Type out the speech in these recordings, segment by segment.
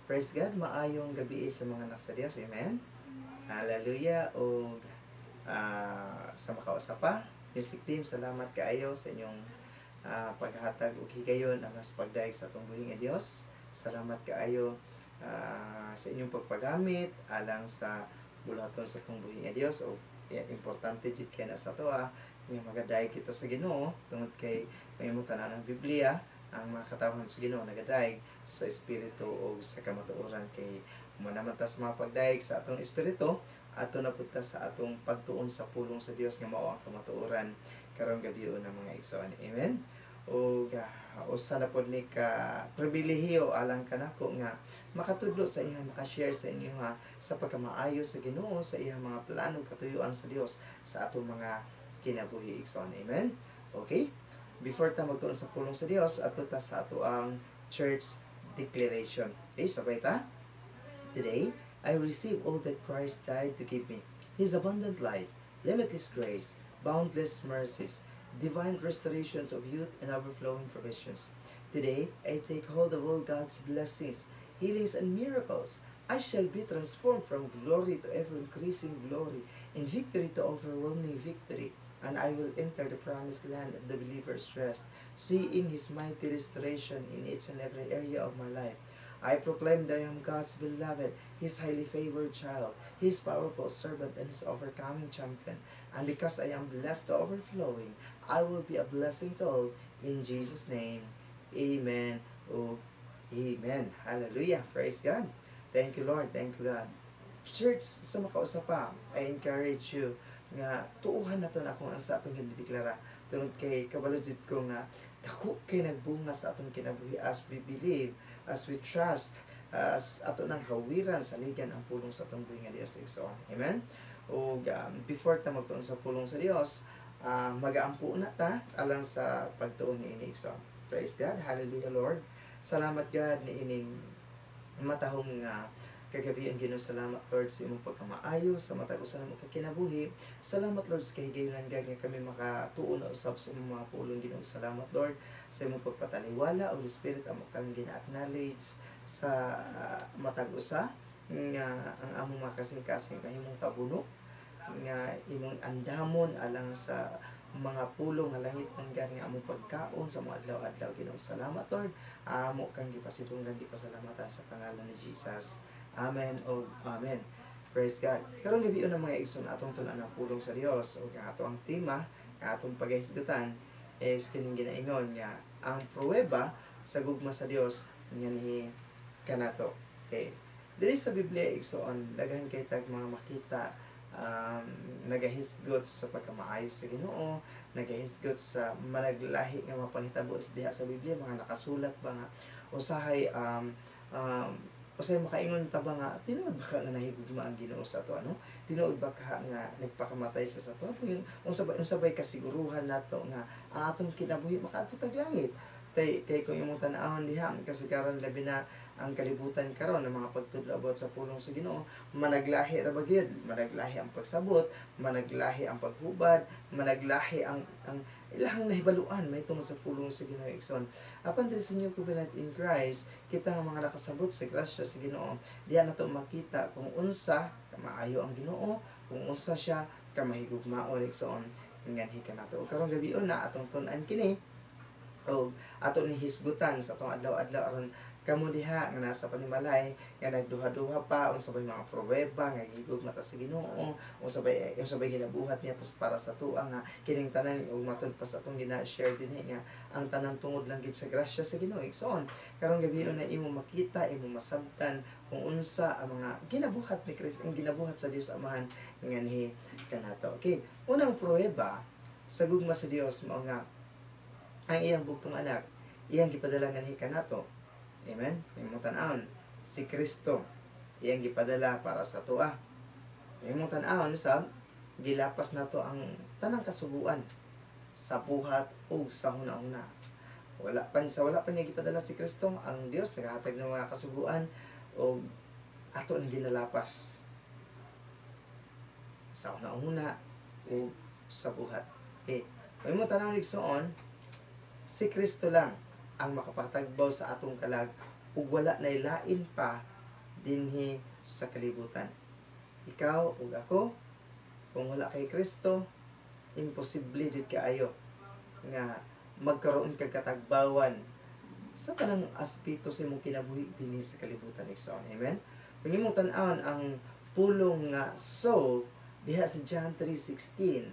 Praise God, maayong gabi sa mga anak sa Dios. Amen. Hallelujah. O sa makausapa, music team, salamat kaayo sa inyong paghatag ug higayon ang mas pagdaig sa atong buhing nga Dios. Salamat kaayo sa inyong pagpagamit alang sa buluhaton sa atong buhing nga Dios. O importante jud kay na sa to nga magadaig kita sa Ginoo tungod kay mahimutan ang Biblia ang mga katawhan sa Ginoo nagadaig sa espiritu o sa kamatuoran kay manamata sa mga pagdaig sa atong espiritu ato na punta sa atong pagtuon sa pulong sa Dios nga mao ang kamatuoran karong gabi na mga igsoon. Amen. O usa na pod ni ka pribilehiyo alang kanako nga makatudlo sa inyo, makashare sa inyo sa pagkamaayo sa Ginoo sa iyang mga plano katuyuan sa Dios sa atong mga kinabuhi igsoon. Amen. Okay? Before ta magtuon sa pulong sa Dios, ato ta sa ato ang church declaration. Okay, sabay ta? Today, I receive all that Christ died to give me. His abundant life, limitless grace, boundless mercies, divine restorations of youth and overflowing provisions. Today, I take hold of all God's blessings, healings and miracles. I shall be transformed from glory to ever-increasing glory, and victory to overwhelming victory. And I will enter the promised land of the believer's rest, seeing His mighty restoration in each and every area of my life. I proclaim that I am God's beloved, His highly favored child, His powerful servant, and His overcoming champion. And because I am blessed to overflowing, I will be a blessing to all. In Jesus' name, Amen. Oh, Amen. Hallelujah. Praise God. Thank you, Lord. Thank you, God. Church, sa makausapa, I encourage you nga tuuhan na to na kung ano sa atong gindideklara tungod kay kabaludjud ko nga dako kay nagbunga sa atong kinabuhi as we believe, as we trust, as ato nang hawiran sa ligan ang pulong sa atong buhi nga Dios igsoon. Amen. O before ta magtuon sa pulong sa Dios, magaampo na ta alang sa pagtuon ni ini igsoon. Praise God. Hallelujah, Lord. Salamat God ni ining matahong nga kagabi ang Ginoo. Salamat Lord sa imong pagkamaayo sa matag usa namo kakinabuhi. Salamat Lord sa kahigayonan gag nga kami makatuon na usab sa imong mga pulong Ginoo. Salamat Lord sa imong pagpataliwala o Spirit amo kang gina-acknowledge sa matag usa nga ang among makasing-kasing kahimong tabuno nga imong andamon alang sa mga pulong nga langit ng gani among pagkaon sa mga adlaw-adlaw Ginoo. Salamat Lord. Amo kang gipasidunggan gipasalamatan sa pangalan ni Jesus. Amen o Amen. Praise God. Karong gabi na mga igsoon atong tunan ang pulong sa Dios o nga ato ang tema nga atong paghisgutan is kining ginaingon nga ang pruweba sa gugma sa Dios nga ni kanato. Okay. Diri sa Biblia igsoon daghan kay tag mga makita nagahisgot sa pagkamaayo sa Ginoo, nagahisgot sa managlahi nga mapangitabo diha sa Biblia, mga nakasulat ba nga usahay usay makaingon ta ba nga tinuod ba ka nga nahigugma ang Ginoo sa ato ano? Tinuod ba ka nga nagpakamatay sa ato? Unsabay kasiguruhan nato nga ang atong kinabuhi makaadto tag langit. Kay kung imong tan-awon diha kasagaran labi na ang kalibutan karon ng mga pagtudlo about sa pulong sa Ginoo, managlahi ra ba gyud? Managlahi ang pagsabot, managlahi ang paghubad, managlahi ang ilahang nahibaluan may tungod sa pulong sa Ginoo igsoon. Apan diri sa new covenant in Christ, kita nga mga nakasabot sa grasya sa Ginoo, diha nato makita kung unsa maayo ang Ginoo, kung unsa siya ka mahigugmaon igsoon nganhi kanato. Karong gabi na atong tun-an kini o ato ni hisgutan sa atong adlaw-adlaw aron kamo diha nga nasa panimalay nga nagduha-duha pa unsa bay mga pruweba nga gihigugma ta sa Ginoo, unsa bay ginabuhat niya para sa tuwa nga kining tanan ug matud pa sa atong gina-share dinhi nga ang tanan tungod lang gid sa grasya sa Ginoo igsoon. Karong gabi na imo makita, imo masabtan kung unsa ang mga ginabuhat ni Kristo, ang ginabuhat sa Dios Amahan nga ni kanato. Okay, unang pruweba sa gugma sa Dios mao nga ang iyang bugtong anak, iyang gipadala nga ni kanato. Amen? Imong tan-awon si Kristo iyang gipadala para sa tuwa. Imong tan-awon sab gilapas nato ang tanang kasuguan sa buhat ug sa hunahuna. Wala pa niya gipadala si Kristo, ang Dios nagahatag ng mga kasuguan o ato nang ginalapas sa hunahuna o sa buhat. Okay. Imong tan-awon igsoon si Kristo lang ang makapatagbaw sa atong kalag ug wala nay lain pa dinhi sa kalibutan. Ikaw ug ako, kung wala kay Kristo, imposible jud kaayo nga magkaroon kag katagbawan sa tanang aspeto sa imong kinabuhi dinhi sa kalibutan igsoon. Amen. Kung imong tan-awon ang pulong nga soul diha sa John 3:16,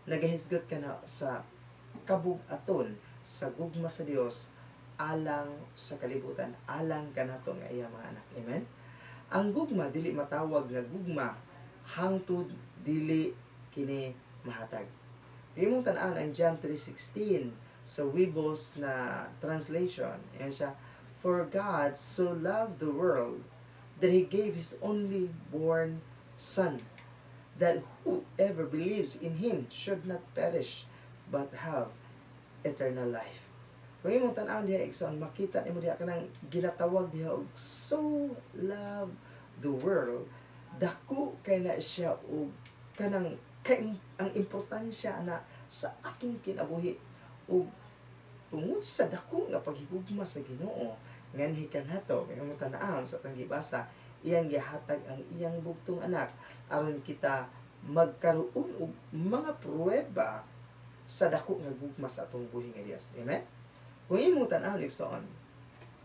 nagahisgot ka na sa kabug-aton sa gugma sa Dios alang sa kalibutan, alang kanato nga iya mga anak. Amen. Ang gugma dili matawag nga gugma hangtod dili kini mahatag. Imong tan-awon ang John 3:16 sa Webos na translation. Ayan siya. For God so loved the world that He gave His only born Son, that whoever believes in Him should not perish but have eternal life. Kung imong tan-awon diha igsoon, makita nimo diha kanang ginatawag diha og so love the world, dako kay na siya og kanang ang importansya na sa atong kinabuhi ug tungod sa dako nga paghigugma sa Ginoo nganhi kanato kay imong tan-awon sa atong gibasa, iyang gihatag ang iyang bugtong anak aron kita magkaroon og mga pruweba sa dako nga gugma sa atong buhi nga Dios. Amen. Kung imong tan-awon igsoon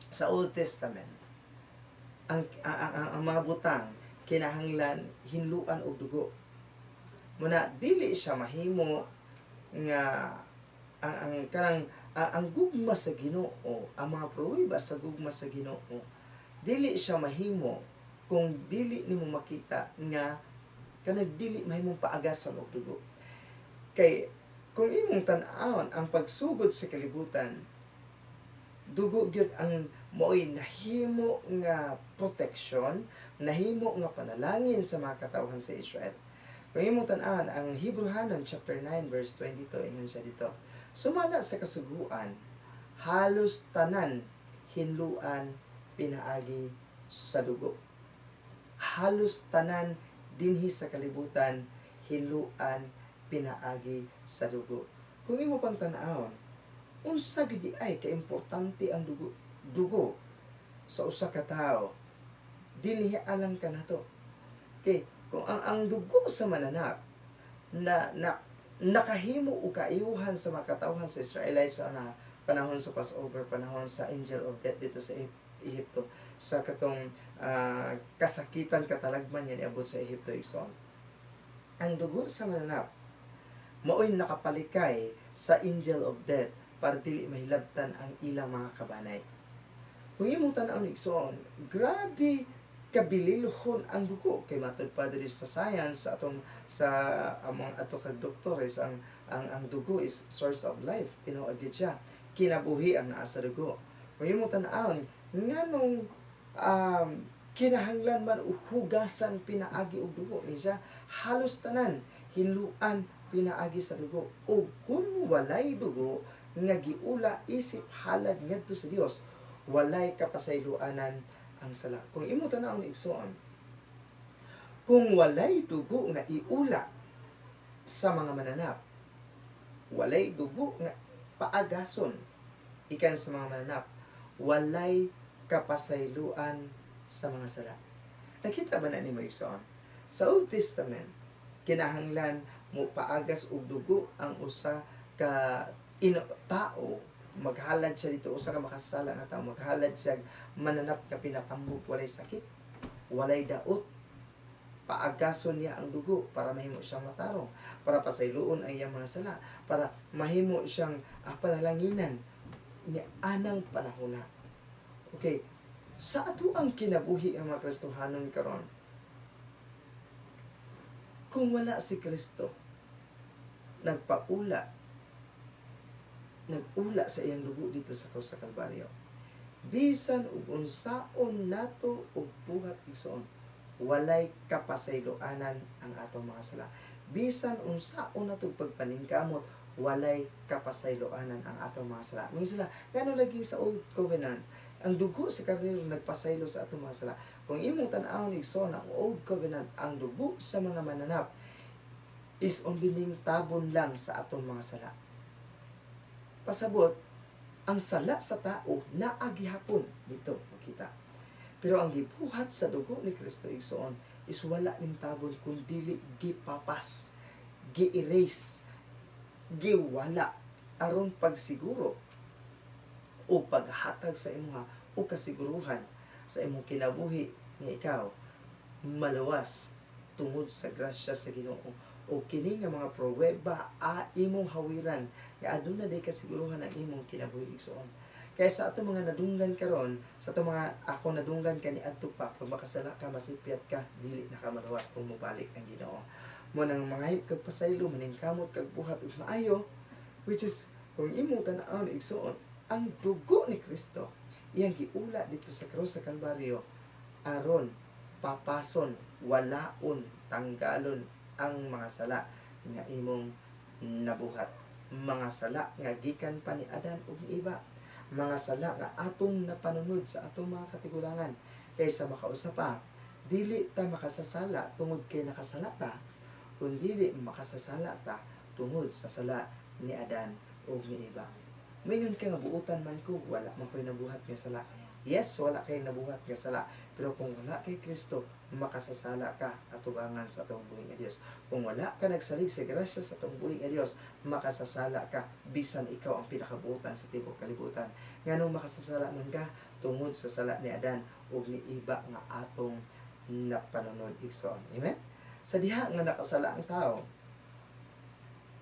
sa Old Testament, ang mga butang kinahanglan hinluan og dugo. Muna dili siya mahimo nga ang gugma sa Ginoo, ang mga pruweba sa gugma sa Ginoo, dili siya mahimo kung dili nimo makita nga kanang dili mahimong paagasan og dugo. Kay kung imong tan-awon ang pagsugod sa kalibutan, dugo gyud ang mo'y nahimo nga protection, nahimo nga panalangin sa mga katawhan sa Israel. Kung imong tan-awon ang Hebrehanon chapter 9 verse 22, ingon siya dito. Sumala sa kasuguan, halos tanan hinluan pinaagi sa dugo. Halos tanan dinhi sa kalibutan hinluan pinaagi sa dugo. Kung imo pang tan-awon, unsa gid ay kaimportante ang dugo sa usa ka tawo, dinhi alang kanato. Okay, kung ang dugo sa mananap na nakahimo o kaayuhan sa mga katawhan sa Israelites sa panahon sa Passover, panahon sa Angel of Death dito sa Ehipto, sa katong kasakitan, katalagman yan iabot sa Ehipto igsoon. Ang dugo sa mananap mao'y nakapalikay sa Angel of Death para dili mahilabtan ang ilang mga kabanay. Kung imong tan-awon igsoon, grabe kabililhon ang dugo kay matud pa diri sa science sa among ato kag doktores ang dugo is source of life, tinawag gid siya kinabuhi ang naa sa dugo. Kung imong tan-awon nganong kinahanglan man hugasan pinaagi og dugo ni siya, halos tanan hinluan pinaagi sa dugo. O kung walay dugo nga giula isip halad ngadto sa Dios, walay kapasayloanan ang sala. Kung imo tan-awon igsoon, kung walay dugo nga iula sa mga mananap, walay dugo nga paagason ikan sa mga mananap, walay kapasayloan sa mga sala. Nakita ba na nimo igsoon? Sa Old Testament, kinahanglan mo paagas og dugo ang usa ka tao, maghalad siya dito usa ka makasala nga tao, maghalad siya mananap ka pinatambok, walay sakit, walay daot, paagason niya ang dugo para mahimo siyang matarong, para pasayloon ang iyang mga sala, para mahimo siyang panalanginan ni anang panahon na. Okay, sa ato ang kinabuhi ang mga Kristohanon karon, kung wala si Kristo nagula sa iyang dugo dito sa krus sa Kalbaryo, bisan ug unsaon nato og buhat igsoon, walay kapasayloanan ang atong mga sala. Bisan unsaon nato pagpaningkamot, walay kapasayloanan ang atong mga sala. Mga sala ngano lagi sa Old Covenant, ang dugo sa karnero nagpasaylo sa atong mga sala. Kung imong tan-awon igsoon ang Old Covenant, ang dugo sa mga mananap is only ning tabon lang sa atong mga sala. Pasabot, ang sala sa tao naagihapon dito makita. Pero ang gibuhat sa dugo ni Kristo igsoon is wala ning tabon kun dili gipapas, gi-erase, giwala aron pagsiguro o paghatag sa imuha o kasiguruhan sa imong kinabuhi nga ikaw maluwas tungod sa grasya sa Ginoo. O kini nga mga pruweba imong hawiran nga aduna day kasiguruhan ang imong kinabuhi igsoon. Kaya sa ato mga nadunggan karon, sa ato mga ako nadunggan kani adto pa, pag makasala ka masipyat ka, dili na ka maluwas kung mobalik ang Ginoo. Mo nang mangayop kag pasaylo, maningkamot kag buhat ug maayo, which is kung imong tan-aw igsoon, ang dugo ni Kristo iyang giula dito sa krus sa Kalbaryo aron papason, walaon, tanggalon ang mga sala nga imong nabuhat. Mga sala nga gikan pa ni Adan ug ni Eva. Mga sala nga atong napanunod sa atong mga katigulangan. Kaysa makausap pa, dili ta makasasala tungod kay nakasala ta, kundi makasasala ta tungod sa sala ni Adan ug ni Eva. Mayon kay nga buutan man ko, wala man ko'y nabuhat nga sala. Yes, wala kay nabuhat nga sala. Pero kung wala kay Kristo, makasasala ka atubangan sa atong buhing nga Dios. Kung wala ka nagsalig sa grasya sa atong buhing nga Dios, makasasala ka bisan ikaw ang pinakabuutan sa tibok kalibutan. Nganong makasasala man ka tungod sa sala ni Adan ug ni Eva nga atong napanunod igsoon. Amen. Sa diha nga nakasala ang tao,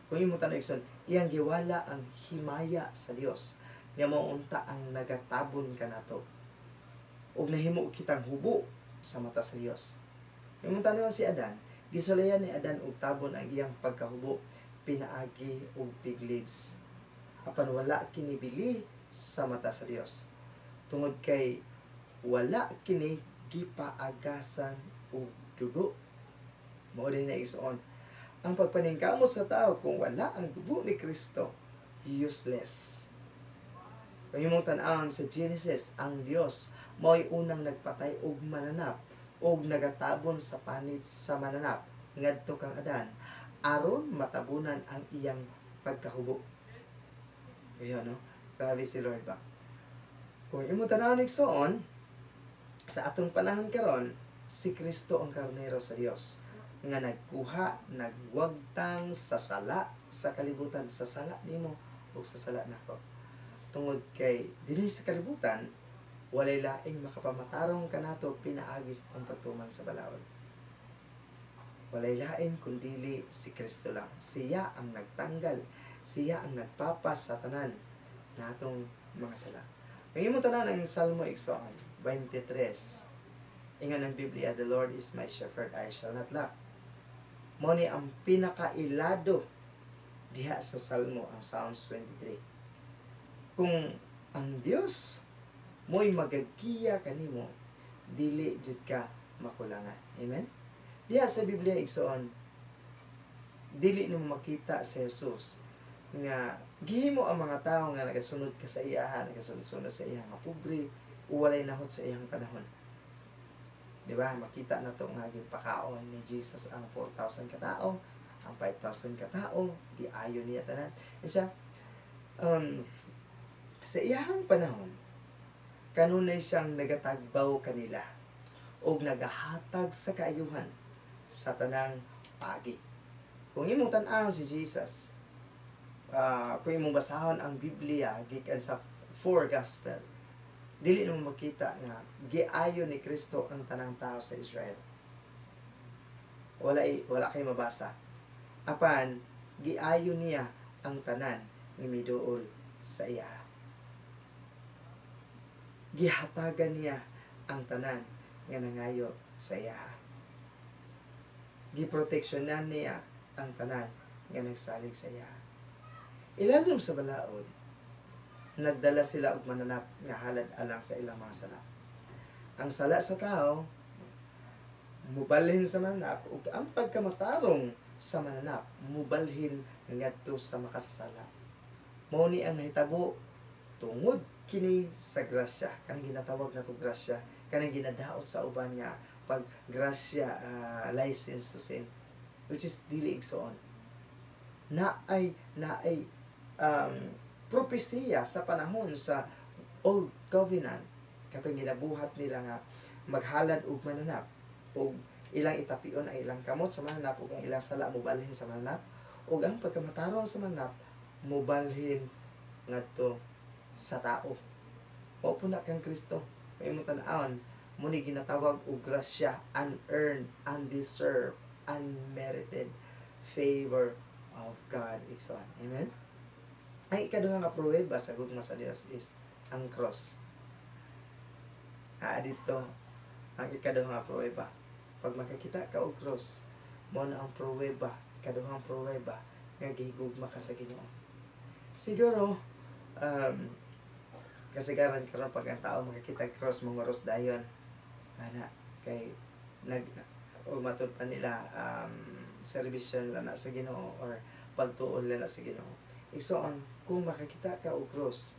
kung imo tanong igsoon, iyang giwala ang himaya sa Dios nga maunta ang nagatabon kanato ug nahimo kitang hubo sa mata sa Dios. Imong tanong si Adan, gisulayan ni Adan og tabon ang iyang pagkahubo, pinaagi og big leaves. Apan wala kini bili sa mata sa Dios. Tungod kay wala kini gipaagasan og dugo. Mao din na igsoon, ang pagpaningkamot sa tao kung wala ang dugo ni Kristo, useless. Kung imong tan-awon sa Genesis, ang Dios mao'y unang nagpatay og mananap og nagatabon sa panit sa mananap ngadto kang Adan aron matabunan ang iyang pagkahubo. Ayan, no? Grabe si Lord ba? Kung imong tan-awon igsoon, sa atong panahon karon, si Kristo ang karnero sa Dios nga nagkuha, nagwagtang sa sala sa kalibutan, sa sala nimo ug sa sala nako. Tungod kay dili sa kalibutan walay laing makapamatarong kanato pinaagi sa pagtuman sa balaod. Walay lain kundili si Kristo lang. Siya ang nagtanggal, siya ang nagpapas sa tanan natong mga sala. Ang imong tanan ang Salmo igsoon 23. Ingon ang Biblia, the Lord is my shepherd, I shall not lack. Mao ni ang pinakailado diha sa Salmo, ang Psalms 23. Kung ang Dios mo'y magagiya kanimo, dili jud ka makulangan. Amen? Diha sa Biblia igsoon, dili nimo makita sa Jesus nga gihimo ang mga tao nga nagasunod ka sa iyahan, nagasunod sa iyang nga pobre, o walay nahot sa iyang panahon. Di ba? Makita na to nga gipakaon ni Jesus ang 4,000 katao, ang 5,000 katao, giayo niya tanan. Isa, sa iyang panahon, kanunay siyang nagatagbaw kanila o nagahatag sa kaayuhan sa tanang pagi. Kung imong tan-aw si Jesus, kung imong basahon ang Biblia gikan sa 4 gospel, dili mo makita nga giayo ni Kristo ang tanang tao sa Israel. Wala kay mabasa. Apan giayo niya ang tanan ni miduol sa iya. Gihatagan niya ang tanan nga nangayo sa iya. Giproteksyonan niya ang tanan nga nagsalig sa iya. Ilalom sa balaod, nagdala sila og mananap nga halad alang sa ilang mga sala. Ang sala sa tao mubalhin sa mananap ug ang pagkamatarong sa mananap mubalhin ngadto sa makasasala. Mao ni ang nahitabo tungod kini sa grasya, kanang ginatawag nato grasya, kanang ginadaot sa uban nga pag grasya, license to sin, which is dili igsoon. Naay propesiya sa panahon sa Old Covenant katong ginabuhat nila nga maghalad ug mananap, ug ilang itapion ang ilang kamot sa mananap, ug ang ilang sala mobalhin sa mananap, ug ang pagkamatarong sa mananap mobalhin ngadto sa tao. Mao po na kang Kristo. May imong tan-awon, muni ginatawag og grasya, unearned, undeserved, unmerited favor of God. Ikson. Amen? Ang ikaduha nga pruweba sa gugma sa Dios is ang cross. Dito ang ikaduha nga pruweba. Pag makakita ka og cross, mo na ang pruweba, ikaduhang pruweba nga gihigugma ka sa Ginoo. Siguro kasagaran karon pag ang tao makakita cross manguros dayon ana kay o matud pa nila servisyon na sa Ginoo or pagtuon na sa Ginoo. Igsoon, kung makakita ka og cross,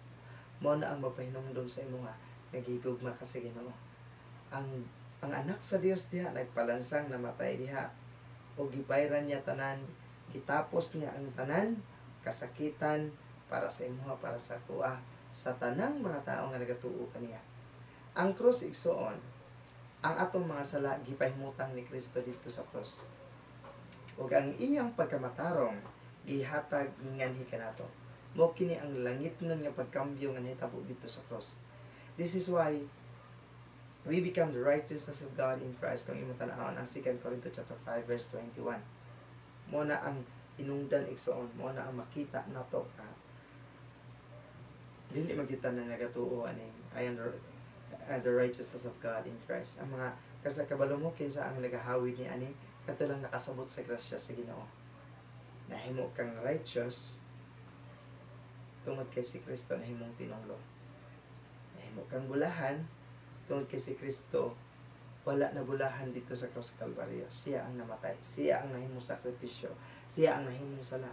mo na ang mapahinumdum sa imo nga nagigugma ka sa Ginoo. Ang anak sa Dios diha nagpalansang namatay diha o gibayran niya tanan, gitapos niya ang tanan kasakitan para sa imo, para sa kuha, sa tanang mga tao nga nagatuo kaniya. Ang cross igsoon, ang atong mga sala gipahimutang ni Kristo dito sa cross. Ug ang iyang pagkamatarong gihatag nganhi kanato. Mo kini ang langitnon nga pagkambyo nga nahitabo dito sa cross. This is why we become the righteousness of God in Christ. Kung imong tan-awon ang 2 Corinthians chapter 5 verse 21. Mo na ang hinungdan igsoon, mo na ang makita nato dili magita na nagatuo ani I am the righteousness of God in Christ. Ang mga kasakabalo mo kinsa ang nagahawid ni ani kato lang nakasabot sa grasya sa Ginoo. Nahimo kang righteous tungod kay si Kristo, nahimong tinunglo. Nahimo kang bulahan tungod kay si Kristo, wala na bulahan dito sa cross Calvario. Siya ang namatay, siya ang nahimong sakripisyo, siya ang nahimong sala.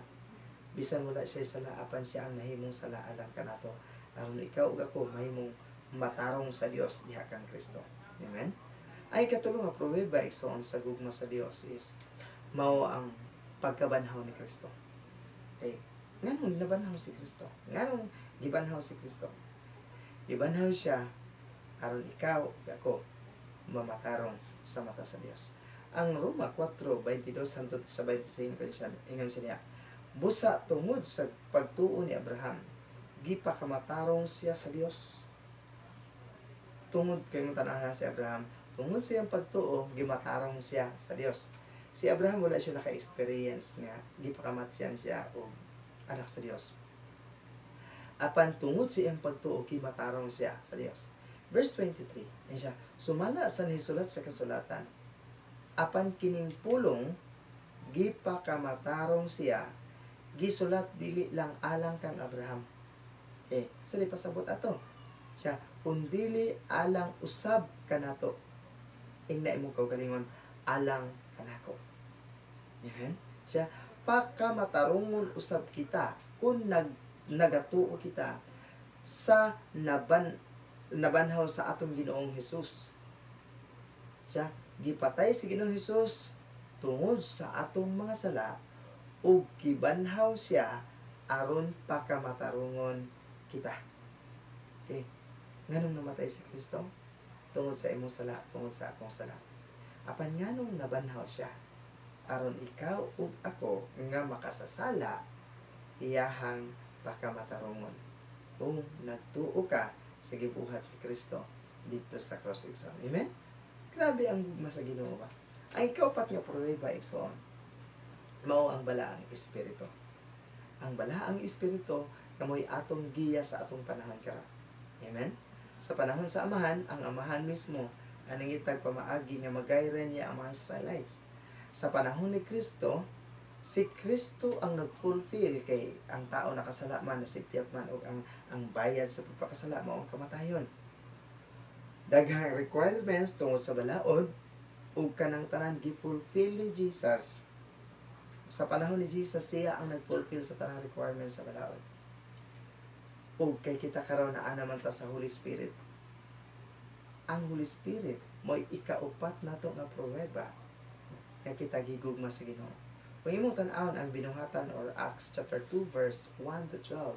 Bisan wala siya sala, apan siya ang nahimong sala alang kanato. Aron ikaw ug ako mahimong matarong sa Dios diha kang Kristo. Amen. Ay katulong nga pruweba igsoon sa gugma sa Dios is mao ang pagkabanhaw ni Kristo. Okay. Nganong nabanhaw si Kristo? Nganong gibanhaw si Kristo? Gibanhaw siya aron ikaw ug ako mamatarong sa mata sa Dios. Ang Roma 4:22 hangtod sa 25 ingon siya, busa tungod sa pagtuo ni Abraham, gipakamatarong siya sa Dios. Tungod kay mong tanahan si Abraham, tungod sa iyang pagtuo, gimatarong siya sa Dios. Si Abraham wala siya naka-experience nga gipakamatyan siya o anak sa Dios. Apan tungod sa iyang pagtuo, gimatarong siya sa Dios. Verse 23, siya, sumala sa nisulat sa kasulatan, apan kining pulong, gipakamatarong siya, gisulat dili lang alang kang Abraham. Sa pasabot ato. Siya, kundili alang usab kanato. Ingna imong kaugalingon, alang kanako. Amen? Siya, pakamatarongon usab kita kung nagatuo kita sa nabanhaw sa atong Ginoong Hesus. Siya, gipatay si Ginoong Hesus tungod sa atong mga sala ug gibanhaw siya aron pakamatarongon kita. Okay. Nganong namatay si Kristo? Tungod sa imong sala, tungod sa akong sala. Apan nganong nabanhaw siya aron ikaw ug ako nga makasasala iyahang pakamatarongon. Kung nagtuo ka sa gibuhat ni Kristo dito sa cross igsoon. Amen? Grabe ang gugma sa Ginoo ba? Ang ikaw-pat nga pruweba igsoon, mao ang balaang espiritu. Ang balaang espiritu kamoy atong giya sa atong panahon karon. Amen? Sa panahon sa Amahan, ang Amahan mismo ang nangitag pamaagi nga magayran niya ang mga Israelites. Sa panahon ni Kristo, si Kristo ang nag-fulfill kay ang tao nakasala man, nasipyat man o ang bayad sa pagpakasala mao ang kamatayon. Daghang requirements tungod sa balaod ug kanang tanan gi-fulfill ni Jesus. Sa panahon ni Jesus, siya ang nag-fulfill sa tanang requirements sa balaod. O kay kita karon na naman ta sa Holy Spirit. Ang Holy Spirit mo'y ikaupat nato nga pruweba nga kita gigugma sa Ginoo. Kung imong tan-awon ang binuhatan or Acts chapter 2 verse 1 to 12,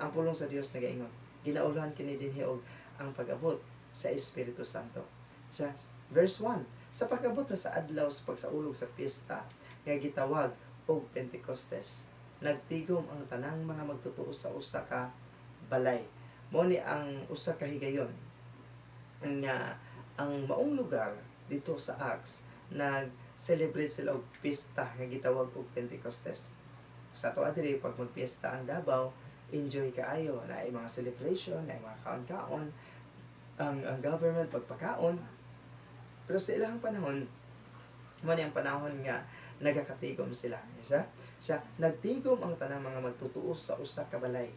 ang pulong sa Dios nagaingon, ginauluhan kini dinhi og ang pag-abot sa Espiritu Santo. Siya, verse 1, sa pagabot na sa adlaw sa pagsaulog sa piyesta nga gitawag og Pentecostes, nagtigom ang tanang mga magtotoo sa usa ka balay. Mao ni ang usa ka higayon nga ang maong lugar dito sa Acts nag-celebrate sila og pista nga gitawag og Pentecostes. Sa tuwa diri pag magpiesta ang Davao, enjoy kaayo na ay mga celebration, na ay mga kaon-kaon, ang government pagpakaon. Pero sa ilang panahon, mo ang panahon nga nagakatigom sila. Siya nagtigom ang tanang mga magtutuos sa usa ka balay.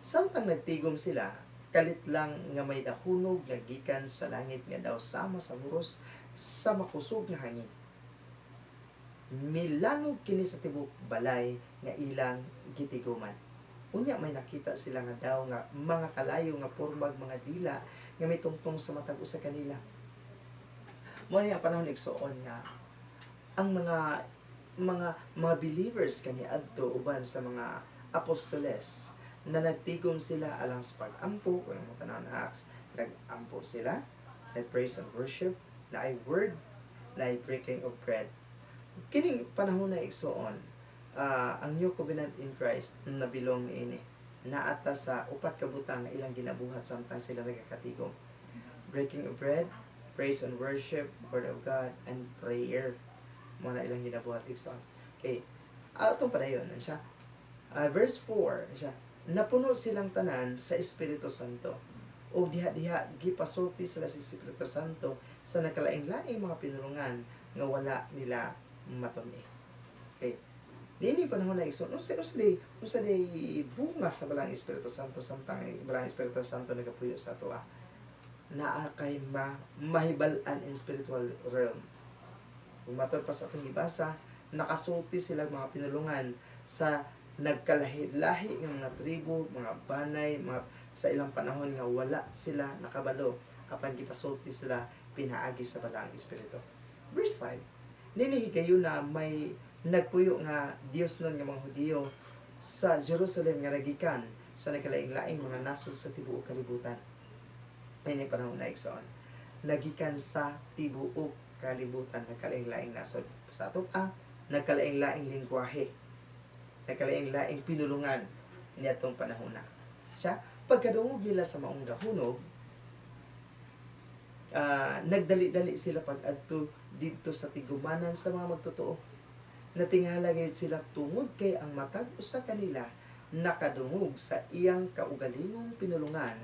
Samtang nagtigom sila, kalit lang nga may dahunog nga gikan sa langit nga daw sama sa huros sa makusog nga hangin. Milanog kini sa tibok balay nga ilang gitiguman. Unya may nakita sila nga daw nga mga kalayo nga pormag mga dila nga may tungtong sa matag usa kanila. Mo ni ang panahon igsuon nga ang mga believers kani adto uban sa mga apostoles na nagtigom sila alang sa pag-ampo kung ang tanawon Acts, nag-ampo sila, nag-praise and worship, na ay word, na ay breaking of bread. Kining panahon na igsuon, ang New Covenant in Christ na bilong niini naata sa upat ka butang nga ilang ginabuhat samtang sila nagakatigom. Breaking of bread, praise and worship, word of God, and prayer. Mo na ilang ginabuhat igsoon. Okay. Atong padayon siya. Verse 4 siya. Napuno silang tanan sa Espiritu Santo. O diha-diha gipasulti sila sa Espiritu Santo sa nakalaing-laing mga pinulungan nga wala nila matun-i. Okay. Dini panahon na igsoon, unsa day bunga sa balang Espiritu Santo samtang balang Espiritu Santo nagapuyo sa ato. Naa kay mahibal-an in spiritual realm. Kung matod pa sa atong gibasa, nakasulti sila mga pinulungan sa nagkalahi-lahi ng mga tribo, mga banay, sa ilang panahon nga wala sila nakabalo apan gipasulti sila pinaagi sa balang espiritu. Verse 5. Nini higayon na may nagpuyo nga Dios nun nga mga Hudiyo sa Jerusalem nga nagikan sa nagkalaing-laing mga nasod sa tibuok kalibutan. Nini panahon na igsoon. Nagikan sa tibuok kalibutan nagkalaing-laing nasod. Sa ato nagkalaing-laing lingwahe, nagkalaing-laing pinulungan nitong panahon na. Siya, pagkadungog nila sa maong dahunog, nagdali-dali sila pag-adto dito sa tigumanan sa mga magtotoo. Natingala gayud sila tungod kay ang matag usa kanila nakadungog sa iyang kaugalingong pinulungan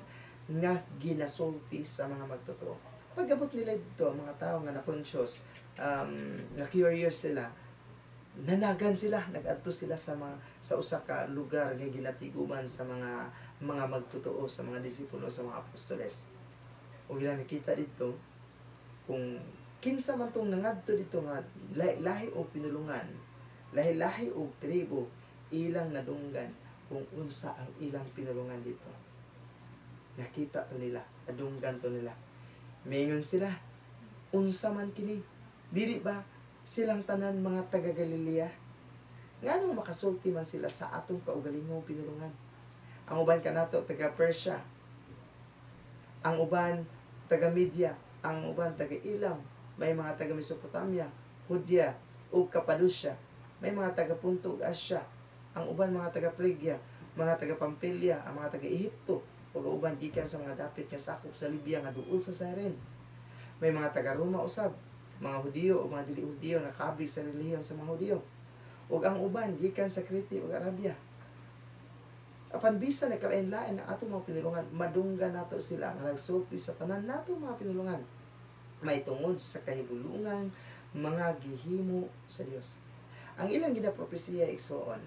nga ginasulti sa mga magtotoo. Pagabot nila dito, ang mga tao nga na-conscious, na-curious sila, nanagan sila, nag-adto sila sa usa ka lugar nga ginatiguman sa mga magtotoo, sa mga disipulo, sa mga apostoles. O ilang nakita dito kung kinsa man tong nangadto dito nga lahi o pinulungan, lahi-lahi o tribo, ilang nadunggan kung unsa ang ilang pinulungan dito. Nakita to nila, nadunggan to nila. Mayngon sila, unsa man kini? Dili ba silang tanan mga taga Galilea? Nganong makasulti man sila sa atong kaugalingong pinulungan? Ang uban kanato taga Persia, ang uban taga Media, ang uban taga Ilam, may mga taga Mesopotamia, Judea ug Cappadocia, may mga taga Punto ug Asia, ang uban mga taga Phrygia, mga taga Pamphylia, ang mga taga Ehipto, ug uban gikan sa mga dapit nga sakop sa Libya nga duol sa Cyrene. May mga taga Roma usab, mga Hudiyo o mga dili Hudiyo nga kabig sa relihiyon sa mga Hudiyo. Ug ang uban gikan sa Crete ug Arabia. Apan bisan nagkalain-lain ang atong mga pinulungan, madunggan nato sila nga nagsulti sa tanan nato mga pinulungan. May tungod sa kahibulungan mga gihimo sa Dios. Ang ilang ginapropesiya igsoon,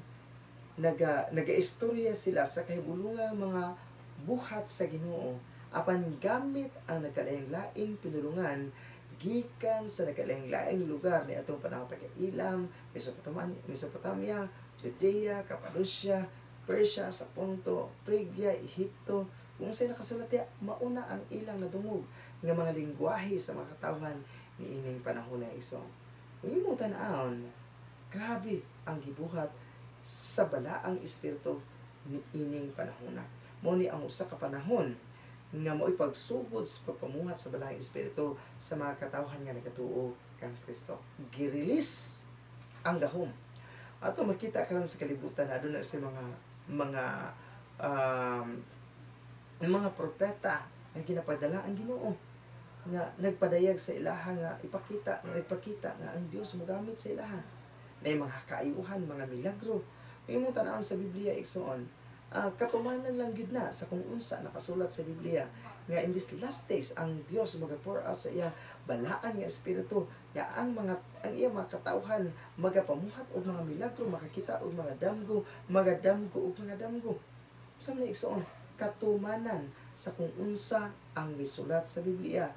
naga-istorya sila sa kahibulungan mga buhat sa Ginoo apan gamit ang nagkalain-laing pinulungan gikan sa nagkalain-laing lugar ni atong panahon taga Ilam, Mesopotamia, Judea, Cappadocia, Persia, sa Ponto, Phrygia, Ehipto. Kung sa'y nakasulat mauna ang ilang nadungog nga mga lingwahe sa mga katawhan ni ining panahon na igsoon. Kung imo tan-awon, grabe ang gibuhat sa balaang espiritu ni ining panahon na. Mo ni ang usa ka panahon nga mo'y pagsugod sa pagpamuhat sa balahang espiritu sa mga katawhan nga nagatuo kang Kristo. Girilis ang gahom. Ato makita karon sa kalibutan na aduna sa mga um, mga propeta nga ginapadala ang Ginoo nga nagpadayag sa ilaha nga nagpakita nga ang Dios mogamit sa ilaha. May mga kaayuhan, mga milagro. Yung mong tanawon sa Biblia igsoon, katumanan lang gid na sa kung unsa nakasulat sa Biblia nga in this last days ang Dios magapour out sa iyang balaan nga espiritu nga ang iyang mga katawhan magapamuhat og mga milagro, makakita og mga damgo og mga damgo. Sa mga igsoon, katumanan sa kung unsa ang gisulat sa Biblia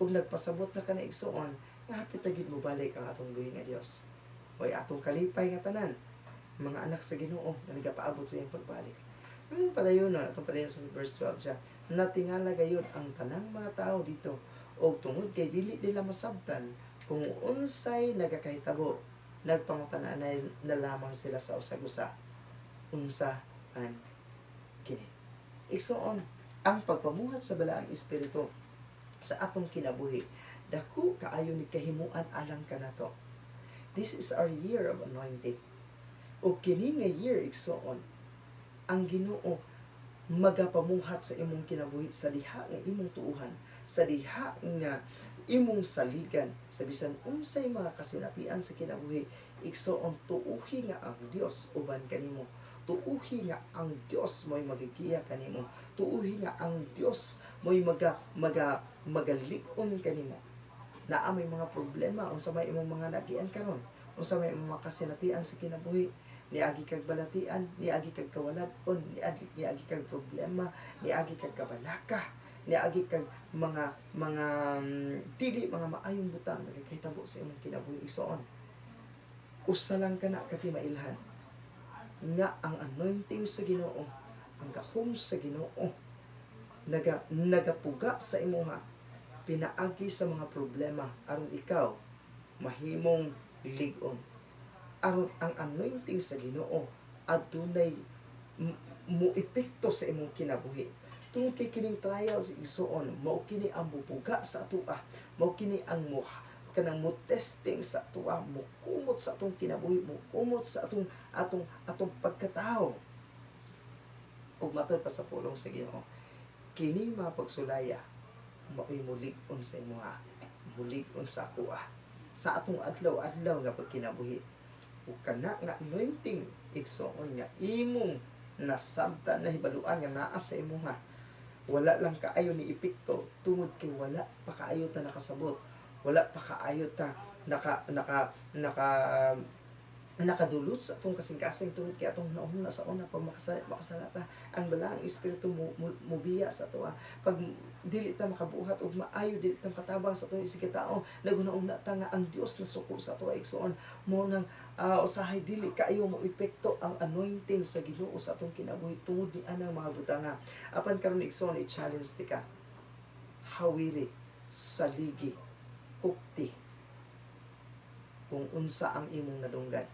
ug nagpasabot na kana igsoon nga hapit na gid mo balik ang atong buhi nga Dios. Oy atong kalipay nga tanan, mga anak sa Ginoo nga nagapaabot sa iyang pagbalik. Padayon sa verse 12 siya, natingala gayud ang tanang mga tao dito o tungod kay dili nila masabtan kung unsay nagakahitabo, nagpangutanan na lamang sila sa usag-usa. Unsaan kini. Igsoon, ang pagpamuhat sa balaang espiritu sa atong kinabuhi, dako kaayo ni kahimuan alang kanato. This is our year of anointing. O kini nga year igsoon, ang Ginoo magapamuhat sa imong kinabuhi sa diha nga imong tuuhan, sa diha nga imong saligan, sa bisan unsay mga kasinatian sa kinabuhi, igsoon tuuhi nga ang Dios uban kanimo. Tuuhi nga ang Dios mo'y magigiya kanimo. Tuuhi nga ang Dios mo'y magalig-on kanimo. Naa may mga problema unsa may imong mga nagian karon, unsa may mga kasinatian sa kinabuhi, niagi kag balatian, niagi kag kawalad-on, niagi kag problema, niagi kag kabalaka, niagi kag mga dili mga maayong butang nagakahitabo sa imong kinabuhi igsoon. Usa lang kana kati mailhan nga ang anointing sa Ginoo, ang gahom sa Ginoo nagapuga sa imuha, pinaagi sa mga problema aron ikaw mahimong lig-on. Aron ang anointing sa Ginoo adunay muepekto sa imong kinabuhi. Tungod kay kining trials igsoon, mao kini ang bubuga sa atoa, mao kini ang kanang mo testing sa atoa, mo kumot sa atong kinabuhi, mo kumot sa atong pagkatao. Ug matod pa sa pulong sa Ginoo, kini mapagsulaya mao'y mulig-on sa imuha, mulig-on sa atoa, sa atong adlaw-adlaw nga pagkinabuhi. Ug kana nga anointing igsoon nga imong nasabtan na hibaluan nga naa sa imuha, wala lang kaayo ni epekto tungod kay wala pa kaayo ta nakasabot, wala pa kaayo ta nakadulot sa atong kasing-kasing tungod kay atong hunahuna sa una pag makasalata ang balaang espiritu mubiya sa atoa. Pag dili ta makabuhat og maayo, dili ta katabang sa atong isigitao, naghunahuna ta nga ang Dios nasuko sa atoa igsoon, mo nang usahay dili kaayo mo epekto ang anointing sa Ginoo sa atong kinabuhi tungod ni anang mga butanga. Apan karon igsoon i-challenge ti ka, hawiri, saligi, kupti kung unsa ang imong nadunggan.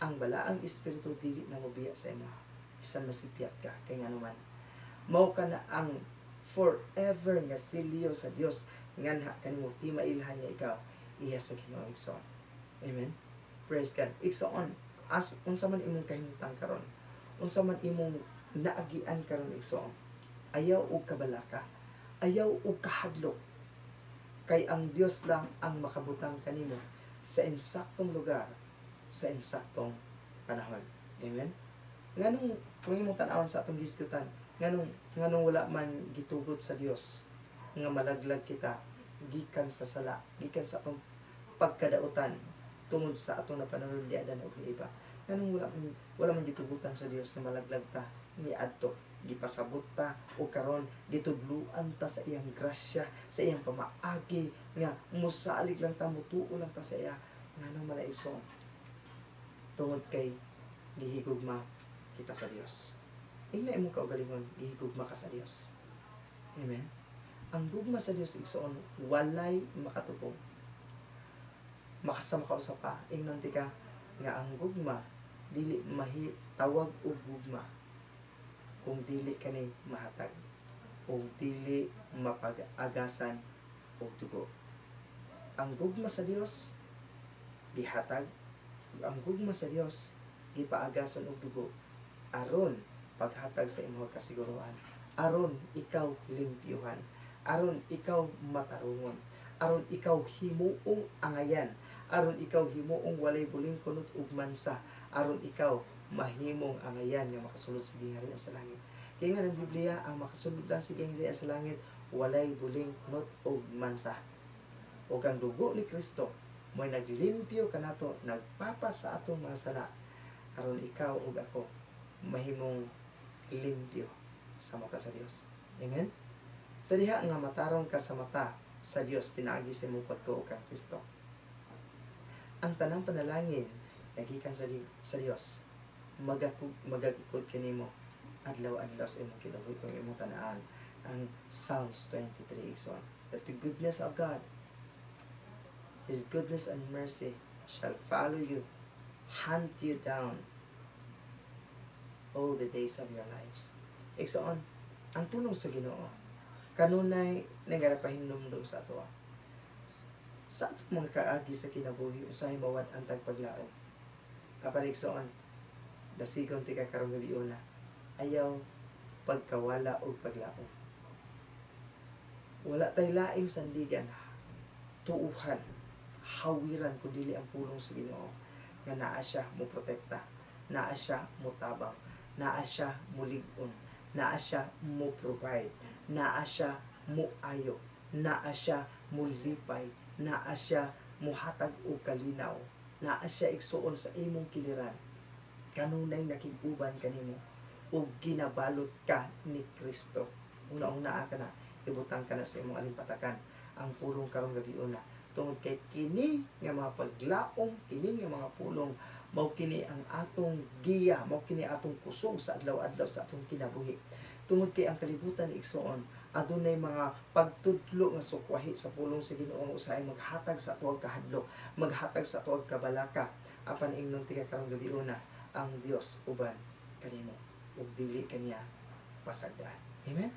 Ang balaang espiritu dili na mobiya sa imo, bisan masipyat ka kay nganuman mao ka na ang forever nga silyo sa Dios nganha kanimo ti mailhan nga ikaw iya sa Ginoo igsoon. Amen. Praise God. Igsoon, as unsa man imong kahimtang karon, unsa man imong naagian karon igsoon, ayaw og kabalaka, ayaw og kahadlok, kay ang Dios lang ang makabutang kanimo sa insaktong lugar, sa insaktong panahon. Amen. Nganong kung imong tan-awon sa atong gisgutan, nganong wala man gitugot sa Dios nga malaglag kita gikan sa sala, gikan sa atong pagkadautan tungod sa atong napanulundiadan og iba. Nganong wala man gitugutan sa Dios nga malaglag ta niadto, gipasabot ta o karon gitudluan ta sa iyang grasya, sa iyang pamaagi nga musalig lang ta, mutuo lang ta sa iya. Nganong malaison tungod kay gihigugma kita sa Dios. Ina imong kaugalingon, gihigugma ka sa Dios. Amen. Ang gugma sa Dios igsoon walay makatupong. Makasama ka usap pa, ingnon ti ka nga ang gugma dili mahitawag og gugma kung dili kani mahatag. o dili mapag-agasan og dugo. Ang gugma sa Dios gihatag, ang gugma sa Dios gipaagasan og dugo aron paghatag sa imong kasiguruhan, aron ikaw limpyuhan, aron ikaw matarungon, aron ikaw himuong angayan, aron ikaw himuong walay buling kunot ug mansa, aron ikaw mahimong angayan nga makasulod sa gingharian sa langit. Kaya nga ng Biblia, ang makasulod lang sa gingharian sa langit walay buling kunot ug mansa. O ang dugo ni Kristo mo'y naglimpyo kanato, nagpapas sa atong mga sala, aron ikaw ug ako mahimong limpyo sa mata sa Dios. Amen? Sa diha nga matarong ka sa mata sa Dios, pinaagi sa imong pagtuo kang Kristo. Ang tanang panalangin nagikan sa Dios, magagukod kanimo adlaw-adlaw sa imong kinabuhi kung imong tanaan ang Psalms 23 igsoon. That the goodness of God, His goodness and mercy shall follow you, hunt you down all the days of your lives. Igsoon, ang pulong sa Ginoo kanunay nagarapahinumdum sa ato. Sa atong mga kaagi sa kinabuhi usahay mawad ang tagpaglaom. Apan igsoon, dasigon ti ka karong gabi una, ayaw pagkawala o paglaom. Wala tay laing sandigan, tuuhan, hawiran kundi ang pulong sa Ginoo nga naa siya mo protekta, naa siya mo tabang, naa siya mo lig-on, naa siya mo provide, naa siya mo ayo, naa siya mo lipay, naa siya mo hatag og kalinaw, naa siya igsuon sa imong kiliran. Kanunay nakig-uban kanimo ug ginabalot ka ni Kristo. Una-una ka na, ibutang ka na sa imong alimpatakan ang pulong karong gabi una. Tungod kay kini nga mga paglaom, kini nga mga pulong, mao kini ang atong giya, mao kini atong kusog sa adlaw-adlaw sa atong kinabuhi. Tungod kay ang kalibutan ni igsoon, adunay mga pagtudlo nga sukwahi sa pulong sa Ginoo usahay maghatag sa tuwag kahadlok, maghatag sa tuwag kabalaka. Apan ingnon tika karong gabi una, ang Dios uban kanimo ug dili kaniya pasagdaan. Amen.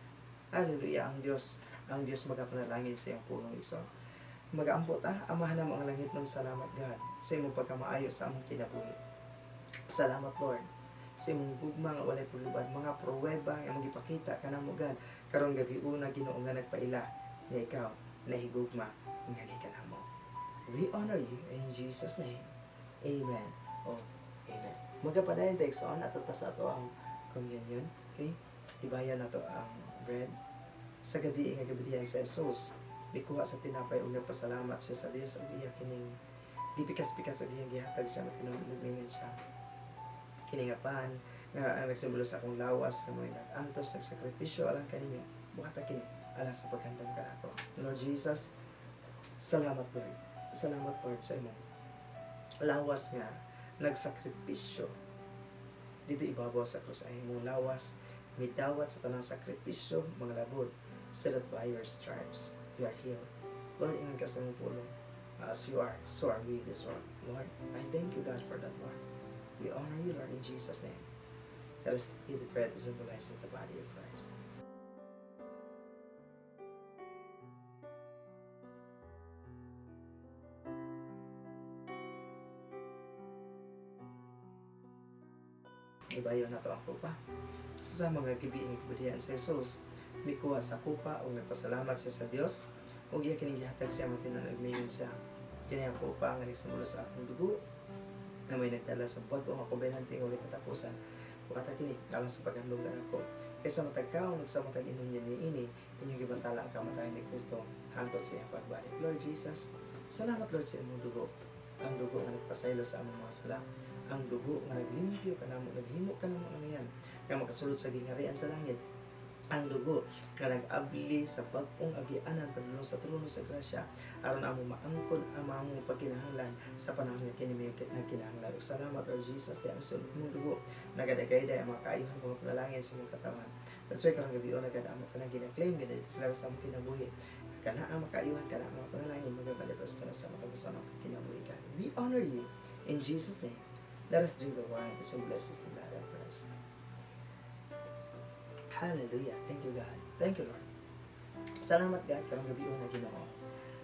Hallelujah. Ang Dios magapanalangin sa iyang pulong igsoon. Mag-ampot amahan na mga langit ng salamat God sa imong pagkamaayo sa among kinabuhi. Salamat Lord sa imong gugma nga walay pulubad, mga pruweba nga imong gipakita kanamo God karong gabi una Ginoo nga nagpaila nga ikaw nahigugma nga kanamo. We honor you in Jesus name. Amen. Oh, amen. Magapadayon tayo sa ato sa ato ang communion. Okay? Ibayan nato ang bread sa gabi nga gabi sa Jesus. Bikuha sa tinapay ug nagpasalamat siya sa Dios ug iya kining gipikas-pikas ug iyang gihatag siya matinulungan siya. Kining pan nga nagsimbolo sa akong lawas nga mo'y nag-antos nagsakripisyo alang kaninyo. Buhata kini alang sa paghandom kanako. Lord Jesus, salamat Lord. Salamat Lord sa imong lawas nga nagsakripisyo dito ibabaw sa krus ay imong lawas midawat sa tanang sakripisyo mga labod so that by your stripes we are healed. Lord, ingon ka sa mong pulong. As you are, so are we this world. Lord, I thank you, God, for that, Lord. We honor you, Lord, in Jesus' name. Let us eat the bread that symbolizes the body of Christ. Ibayo na to ang kupa. Sa mga gibiing kabudihan sa Jesus, mikuha sa kupa o nagpasalamat siya sa Dios o iya kining gihatag siya matinanagmayon siya kini ang kupa nga nagsimulo sa akong dugo na may nagdala sa buwag o makubenante nga ulit katapusan bukata kini alang sa paghandog na ako kaysa matagkaon ug sa matag inom niya ni ini inyong gibantala ang kamatayon ni Kristo hangtod sa iyang pagbalik. Lord Jesus, salamat Lord sa imong dugo, ang dugo nga nagpasaylo sa among mga sala, ang dugo nga naglimpyo kanamo, naghimo kanamo angayan nga makasulod sa gingharian sa langit, ang dugo nga nag-abli sa pag-ong agianan padulong sa trono sa grasya aron amo maangkon ang among pagkinahanglan sa panahon nga kini may nagkinahanglan. Salamat Lord Jesus sa among sulod mong dugo nagadagayday ang mga kaayuhan mga panalangin sa imong katawan. That's why karong gabi na gid amo kanang gina-claim gid deklara sa among kinabuhi kana ang makaayuhan kana mga panalangin magabalibas sa matag-usa ng kinabuhi. We honor you in Jesus name. Let us drink the wine that symbolizes the blood of Christ. Hallelujah. Thank you, God. Thank you, Lord. Salamat God karong gabi na Ginoo.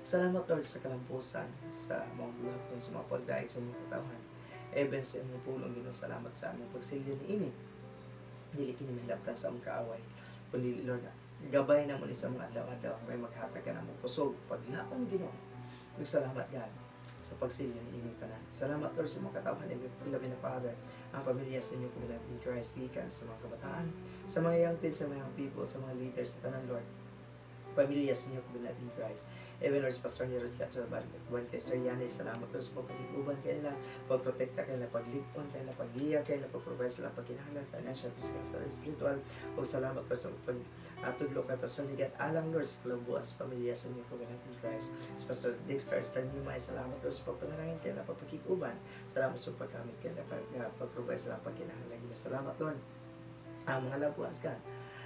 Salamat Lord sa kalampusan, sa mga bulaton, sa mga pagdaig sa mga katawhan. Even sa imong pulong Ginoo, salamat sa among pagsilyo ni ini. Dili kini mahilabtan sa among kaaway. Kundi Lord, gabay na mo ni sa mga adlaw-adlaw may maghatag ka na mo kusog paglaom Ginoo. Salamat God sa pagsilyo ni inyong tanan. Salamat Lord sa mga katawhan ni Beloved na Father, ang pamilya sa inyo kumilat in Christ, gikan sa mga kabataan, sa mga young kids, sa mga young people, sa mga leaders sa tanan Lord, pamilya sa inyo kumilat in Christ. Even Lord, sa Pastor ni Rod Katsuban, kay Sir Yanis, salamat Lord sa pagpagiguban kanila, pagprotekta kanila, paglikon kanila, paggiya kanila, pagprovide sila pagkinahanglan, financial, physical, and spiritual. O salamat Lord sa pagtudlo kay Pastor ni God, alang Lord sa kalabuan sa pamilya sa inyo kumilat in Christ. Sa Pastor Dexter, Star Nimay, salamat Lord sa pagpanalangin kanila, pagpagiguban. Salamat sa pagkamit kanila, pag-provide sila pagkinahanglan. Salamat Lord, ang mga loved ones God.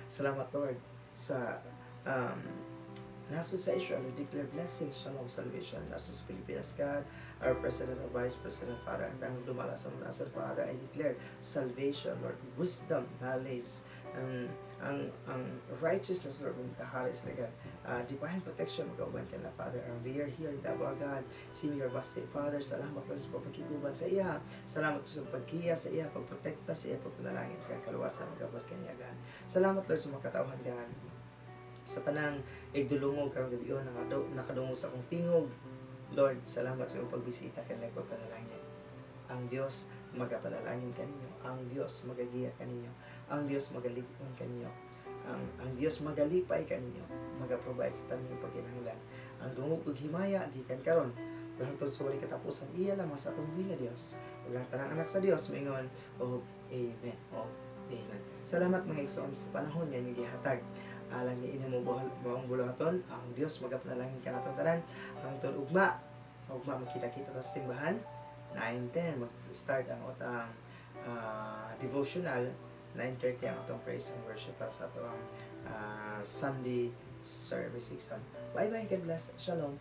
Salamat Lord sa association, we declare blessing, shalom, salvation. Nasa sa Pilipinas, God, our President, our Vice President, Father, ang tanging dumala sa mga nasa, Father, I declare salvation, Lord, wisdom, knowledge, ang righteousness, Lord, magkaharis na God, divine protection, magkauban ka na, Father, and we are here in Davao, God, see me your basti, Father, salamat, Lord, sa pagkikuban sa iya, salamat sa pagkiya sa iya, pagprotekta sa iya, pagpanalangin sa kaluwasan, magkabot ka niya, God. Salamat, Lord, sa mga katauhan, God, sa tanang igdulungog karong gabi nakadungog sa akong tingog. Lord, salamat sa iyong pagbisita kay nagpapanalangin. Ang Dios magapanalangin kaninyo, ang Dios magagiya kaninyo, ang Dios magaligton kaninyo, ang Dios magalipay kaninyo, magaprovide sa tanang pagkinahanglan. Ang dungog ug himaya gikan karon hangtod sa walay katapusan iya lamang sa atong buhi nga Dios. Ug ang tanang anak sa Dios moingon og amen. O amen. Salamat mga igsoon sa panahon nga inyong gihatag. Alang ni ini mo maong bulaton, ang Dios magapanalangin ka natong tanan. Hangtod ugma makita-kita sa simbahan. 9:10 mag-start ang otang devotional. 9:30 ang atong praise and worship para sa atong Sunday service. Bye bye, God bless. Shalom.